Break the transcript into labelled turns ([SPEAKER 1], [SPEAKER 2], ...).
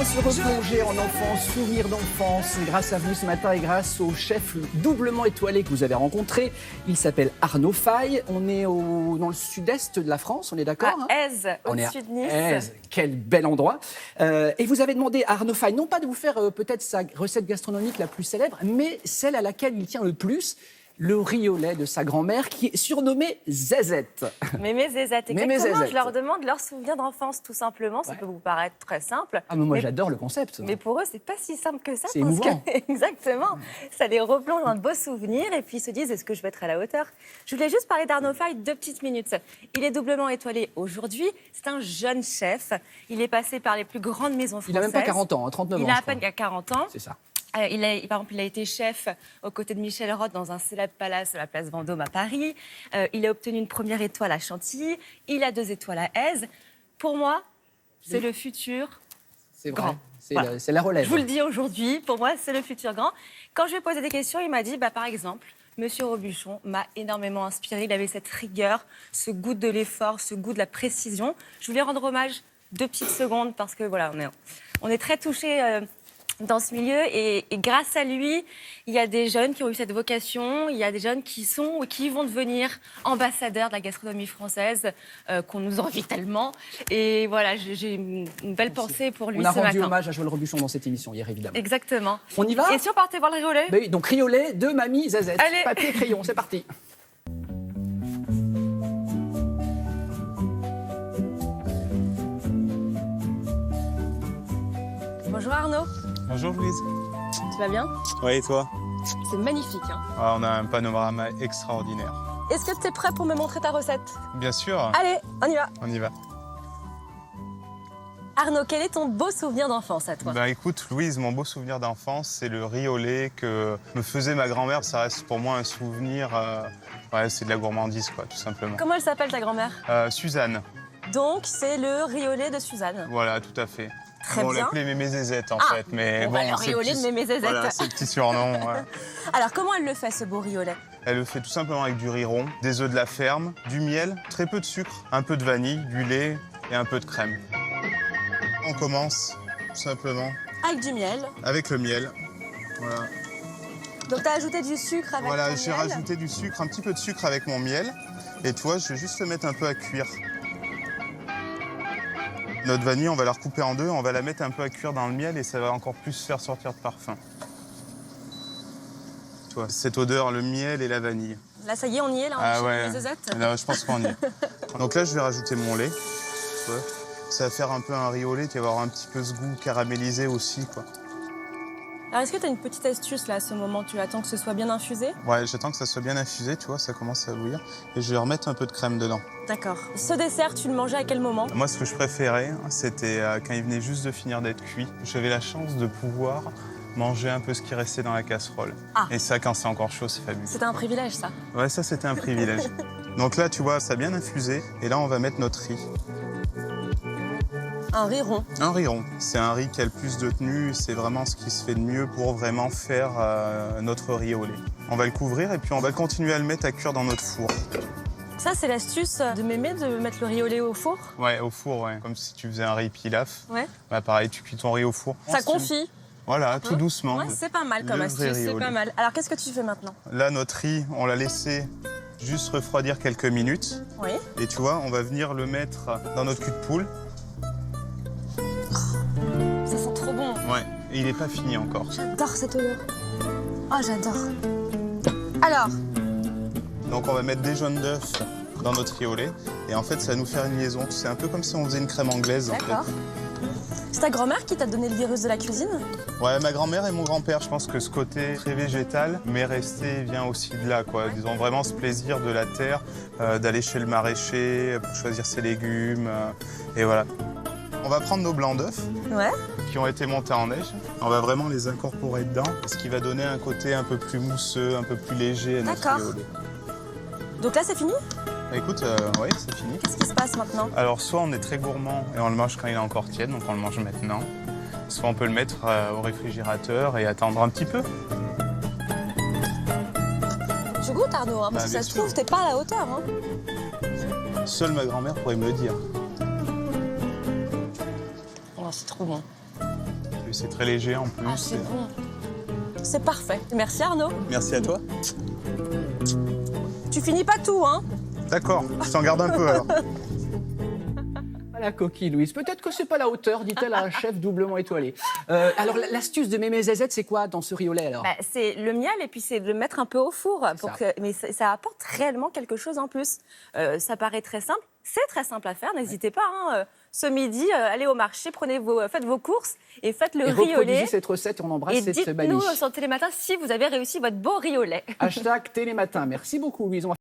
[SPEAKER 1] se replonger en enfance, souvenirs d'enfance, grâce à vous ce matin et grâce au chef doublement étoilé que vous avez rencontré. Il s'appelle Arnaud Faye. On est dans le sud-est de la France, on est d'accord?
[SPEAKER 2] À Èze, au-dessus de Nice.
[SPEAKER 1] Èze, quel bel endroit. Et vous avez demandé à Arnaud Faye, non pas de vous faire peut-être sa recette gastronomique la plus célèbre, mais celle à laquelle il tient le plus, le riz au lait de sa grand-mère, qui est surnommée Zézette.
[SPEAKER 2] Mémé Zézette, exactement.
[SPEAKER 1] Mémé Zézette.
[SPEAKER 2] Je leur demande leurs souvenirs d'enfance, tout simplement. Ça peut vous paraître très simple.
[SPEAKER 1] Ah, mais moi
[SPEAKER 2] mais,
[SPEAKER 1] j'adore le concept.
[SPEAKER 2] Mais pour eux, c'est pas si simple que ça.
[SPEAKER 1] C'est émouvant.
[SPEAKER 2] Exactement. Ça les replonge dans de beaux souvenirs et puis ils se disent, est-ce que je vais être à la hauteur? Je voulais juste parler d'Arnaud Faye 2 petites minutes. Il est doublement étoilé aujourd'hui. C'est un jeune chef. Il est passé par les plus grandes maisons françaises.
[SPEAKER 1] Il n'a même pas 40 ans, 39 ans.
[SPEAKER 2] Il a à peine 40 ans.
[SPEAKER 1] C'est ça.
[SPEAKER 2] Par exemple, il a été chef aux côtés de Michel Rod dans un célèbre palace à la place Vendôme à Paris. Il a obtenu une première étoile à Chantilly. Il a 2 étoiles à Èze. Pour moi, c'est le futur
[SPEAKER 1] C'est vrai.
[SPEAKER 2] grand.
[SPEAKER 1] C'est la relève.
[SPEAKER 2] Je vous le dis aujourd'hui, pour moi, c'est le futur grand. Quand je lui ai posé des questions, il m'a dit, par exemple, Monsieur Robuchon m'a énormément inspiré. Il avait cette rigueur, ce goût de l'effort, ce goût de la précision. Je voulais rendre hommage 2 petites secondes parce que voilà, on est très touchés dans ce milieu et grâce à lui, il y a des jeunes qui ont eu cette vocation, il y a des jeunes qui sont ou qui vont devenir ambassadeurs de la gastronomie française, qu'on nous envie tellement. Et voilà, j'ai une belle pensée pour lui ce matin.
[SPEAKER 1] On a rendu hommage à Joël Robuchon dans cette émission hier, évidemment.
[SPEAKER 2] Exactement.
[SPEAKER 1] On y va?
[SPEAKER 2] Et si on partait voir le riz au lait?
[SPEAKER 1] Oui, donc riz au lait de Mamie Zézette.
[SPEAKER 2] Allez.
[SPEAKER 1] Papier, crayon, c'est parti.
[SPEAKER 2] Bonjour Arnaud.
[SPEAKER 3] Bonjour Louise.
[SPEAKER 2] Tu vas bien?
[SPEAKER 3] Oui, et toi?
[SPEAKER 2] C'est magnifique. Hein.
[SPEAKER 3] Ah, on a un panorama extraordinaire.
[SPEAKER 2] Est-ce que tu es prêt pour me montrer ta recette?
[SPEAKER 3] Bien sûr.
[SPEAKER 2] Allez, on y va.
[SPEAKER 3] On y va.
[SPEAKER 2] Arnaud, quel est ton beau souvenir d'enfance à toi?
[SPEAKER 3] Bah écoute Louise, mon beau souvenir d'enfance, c'est le riz au lait que me faisait ma grand-mère. Ça reste pour moi un souvenir, c'est de la gourmandise quoi, tout simplement.
[SPEAKER 2] Comment elle s'appelle ta grand-mère?
[SPEAKER 3] Suzanne.
[SPEAKER 2] Donc c'est le riz au lait de Suzanne.
[SPEAKER 3] Voilà, tout à fait.
[SPEAKER 2] Très
[SPEAKER 3] On
[SPEAKER 2] bien.
[SPEAKER 3] l'appelait Mémé Zézette en
[SPEAKER 2] Ah,
[SPEAKER 3] fait, mais
[SPEAKER 2] bon, le riz au lait de Mémé Zézette.
[SPEAKER 3] Voilà, c'est le petit surnom. Ouais.
[SPEAKER 2] Alors comment elle le fait ce beau riz au lait?
[SPEAKER 3] Elle le fait tout simplement avec du riz rond, des œufs de la ferme, du miel, très peu de sucre, un peu de vanille, du lait et un peu de crème. On commence tout simplement
[SPEAKER 2] Avec du miel.
[SPEAKER 3] avec le miel. Voilà.
[SPEAKER 2] Donc tu as ajouté du sucre avec
[SPEAKER 3] Voilà,
[SPEAKER 2] ton
[SPEAKER 3] j'ai
[SPEAKER 2] miel.
[SPEAKER 3] rajouté du sucre, un petit peu de sucre avec mon miel. Et toi, je vais juste le mettre un peu à cuire. Notre vanille, on va la recouper en 2, on va la mettre un peu à cuire dans le miel et ça va encore plus faire sortir de parfum. Tu vois, cette odeur, le miel et la vanille.
[SPEAKER 2] Là ça y est, on y est là, chez Mémé Zézette.
[SPEAKER 3] Là, je pense qu'on y est. Donc là, je vais rajouter mon lait. Tu vois, ça va faire un peu un riz au lait qui va avoir un petit peu ce goût caramélisé aussi, quoi.
[SPEAKER 2] Alors est-ce que tu as une petite astuce là à ce moment? Tu attends que ce soit bien infusé?
[SPEAKER 3] Ouais, j'attends que ça soit bien infusé, tu vois, ça commence à bouillir. Et je vais remettre un peu de crème dedans.
[SPEAKER 2] D'accord. Ce dessert, tu le mangeais à quel moment?
[SPEAKER 3] Moi, ce que je préférais, c'était quand il venait juste de finir d'être cuit. J'avais la chance de pouvoir manger un peu ce qui restait dans la casserole.
[SPEAKER 2] Ah.
[SPEAKER 3] Et ça, quand c'est encore chaud, c'est fabuleux.
[SPEAKER 2] C'était un privilège ça.
[SPEAKER 3] Ouais, ça, c'était un privilège. Donc là, tu vois, ça a bien infusé. Et là, on va mettre notre riz.
[SPEAKER 2] Un riz rond.
[SPEAKER 3] Un riz rond. C'est un riz qui a le plus de tenue. C'est vraiment ce qui se fait de mieux pour vraiment faire notre riz au lait. On va le couvrir et puis on va continuer à le mettre à cuire dans notre four.
[SPEAKER 2] Ça c'est l'astuce de Mémé de mettre le riz au lait au four?
[SPEAKER 3] Ouais, au four, ouais. Comme si tu faisais un riz pilaf.
[SPEAKER 2] Ouais.
[SPEAKER 3] Bah, pareil, tu cuis ton riz au four.
[SPEAKER 2] Ça
[SPEAKER 3] Ensuite,
[SPEAKER 2] confie.
[SPEAKER 3] Voilà, tout doucement.
[SPEAKER 2] Ouais, c'est pas mal comme
[SPEAKER 3] Le
[SPEAKER 2] astuce,
[SPEAKER 3] vrai riz
[SPEAKER 2] c'est
[SPEAKER 3] au
[SPEAKER 2] pas
[SPEAKER 3] lait.
[SPEAKER 2] mal. Alors qu'est-ce que tu fais maintenant?
[SPEAKER 3] Là, notre riz, on l'a laissé juste refroidir quelques minutes.
[SPEAKER 2] Oui.
[SPEAKER 3] Et tu vois, on va venir le mettre dans notre cul de poule.
[SPEAKER 2] Ça sent trop bon.
[SPEAKER 3] Ouais, et il n'est pas fini encore.
[SPEAKER 2] J'adore cette odeur. Oh, j'adore. Alors,
[SPEAKER 3] Donc on va mettre des jaunes d'œufs dans notre riz au lait. Et en fait, ça va nous faire une liaison. C'est un peu comme si on faisait une crème anglaise. En
[SPEAKER 2] d'accord.
[SPEAKER 3] fait.
[SPEAKER 2] C'est ta grand-mère qui t'a donné le virus de la cuisine?
[SPEAKER 3] Ouais, ma grand-mère et mon grand-père, je pense que ce côté très végétal m'est resté vient aussi de là, quoi. Ils ont vraiment ce plaisir de la terre, d'aller chez le maraîcher pour choisir ses légumes. Et voilà. On va prendre nos blancs d'œufs
[SPEAKER 2] Ouais.
[SPEAKER 3] qui ont été montés en neige. On va vraiment les incorporer dedans, ce qui va donner un côté un peu plus mousseux, un peu plus léger à notre
[SPEAKER 2] D'accord.
[SPEAKER 3] riz au lait.
[SPEAKER 2] Donc là, c'est fini?
[SPEAKER 3] Écoute, oui, c'est fini.
[SPEAKER 2] Qu'est-ce qui se passe maintenant?
[SPEAKER 3] Alors, soit on est très gourmand et on le mange quand il est encore tiède, donc on le mange maintenant. Soit on peut le mettre au réfrigérateur et attendre un petit peu.
[SPEAKER 2] Tu goûtes, Arnaud, hein, parce que
[SPEAKER 3] Bien
[SPEAKER 2] ça se
[SPEAKER 3] sûr.
[SPEAKER 2] trouve, t'es pas à la hauteur. Hein.
[SPEAKER 3] Seule ma grand-mère pourrait me le dire.
[SPEAKER 2] Oh, c'est trop bon.
[SPEAKER 3] puis c'est très léger en plus.
[SPEAKER 2] Ah, c'est bon. C'est parfait. Merci Arnaud.
[SPEAKER 3] Merci à toi.
[SPEAKER 2] Tu finis pas tout, hein?
[SPEAKER 3] D'accord, je t'en garde un peu alors.
[SPEAKER 1] La coquille, Louise. Peut-être que c'est pas la hauteur, dit-elle à un chef doublement étoilé. Alors, l'astuce de Mémé Zézette, c'est quoi dans ce riolet alors?
[SPEAKER 2] Bah, c'est le miel et puis c'est de le mettre un peu au four.
[SPEAKER 1] Ça.
[SPEAKER 2] Mais ça apporte réellement quelque chose en plus. Ça paraît très simple. C'est très simple à faire. N'hésitez pas. Hein, ce midi, allez au marché, faites vos courses et faites le
[SPEAKER 1] Et
[SPEAKER 2] riolet.
[SPEAKER 1] reproduisez cette recette et on embrasse
[SPEAKER 2] Et
[SPEAKER 1] cette
[SPEAKER 2] dites-nous
[SPEAKER 1] Bali.
[SPEAKER 2] sur Télématin si vous avez réussi votre beau riolet.
[SPEAKER 1] Hashtag Télématin. Merci beaucoup, Louise.